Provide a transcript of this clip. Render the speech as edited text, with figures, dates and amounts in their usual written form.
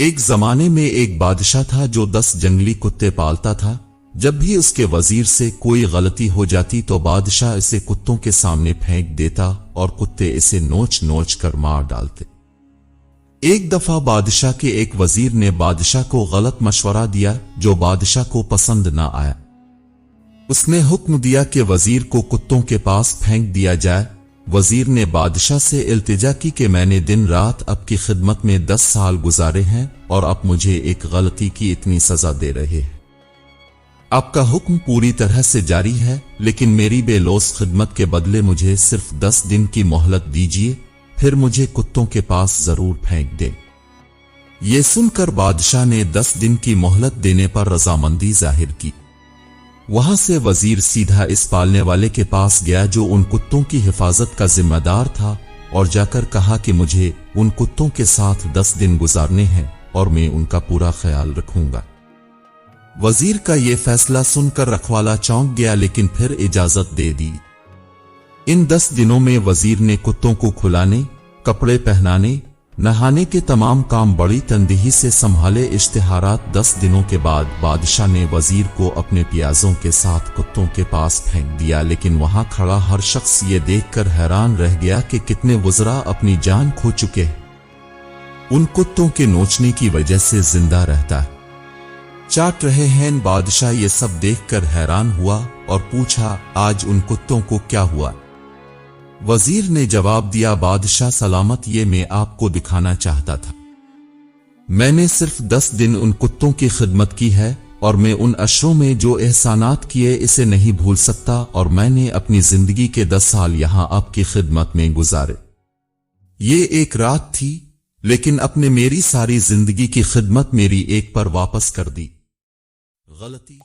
ایک زمانے میں ایک بادشاہ تھا جو 10 جنگلی کتے پالتا تھا۔ جب بھی اس کے وزیر سے کوئی غلطی ہو جاتی تو بادشاہ اسے کتوں کے سامنے پھینک دیتا اور کتے اسے نوچ نوچ کر مار ڈالتے۔ ایک دفعہ بادشاہ کے ایک وزیر نے بادشاہ کو غلط مشورہ دیا جو بادشاہ کو پسند نہ آیا۔ اس نے حکم دیا کہ وزیر کو کتوں کے پاس پھینک دیا جائے۔ وزیر نے بادشاہ سے التجا کی کہ میں نے دن رات آپ کی خدمت میں 10 سال گزارے ہیں اور اب مجھے ایک غلطی کی اتنی سزا دے رہے ہیں۔ آپ کا حکم پوری طرح سے جاری ہے، لیکن میری بے لوث خدمت کے بدلے مجھے صرف 10 دن کی مہلت دیجیے، پھر مجھے کتوں کے پاس ضرور پھینک دیں۔ یہ سن کر بادشاہ نے 10 دن کی مہلت دینے پر رضامندی ظاہر کی۔ وہاں سے وزیر سیدھا اس پالنے والے کے پاس گیا جو ان کتوں کی حفاظت کا ذمہ دار تھا اور جا کر کہا کہ مجھے ان کتوں کے ساتھ 10 دن گزارنے ہیں اور میں ان کا پورا خیال رکھوں گا۔ وزیر کا یہ فیصلہ سن کر رکھوالا چونک گیا لیکن پھر اجازت دے دی۔ ان 10 دنوں میں وزیر نے کتوں کو کھلانے، کپڑے پہنانے، نہانے کے تمام کام بڑی تندہی سے سنبھالے۔ اشتہارات 10 دنوں کے بعد بادشاہ نے وزیر کو اپنے پیازوں کے ساتھ کتوں کے پاس پھینک دیا، لیکن وہاں کھڑا ہر شخص یہ دیکھ کر حیران رہ گیا کہ کتنے وزراء اپنی جان کھو چکے ہیں۔ ان کتوں کے نوچنے کی وجہ سے زندہ رہتا ہے، چاٹ رہے ہیں۔ بادشاہ یہ سب دیکھ کر حیران ہوا اور پوچھا، آج ان کتوں کو کیا ہوا؟ وزیر نے جواب دیا، بادشاہ سلامت، یہ میں آپ کو دکھانا چاہتا تھا۔ میں نے صرف 10 دن ان کتوں کی خدمت کی ہے اور میں ان اشروں میں جو احسانات کیے اسے نہیں بھول سکتا، اور میں نے اپنی زندگی کے 10 سال یہاں آپ کی خدمت میں گزارے۔ یہ ایک رات تھی، لیکن آپ نے میری ساری زندگی کی خدمت میری ایک پر واپس کر دی۔ غلطی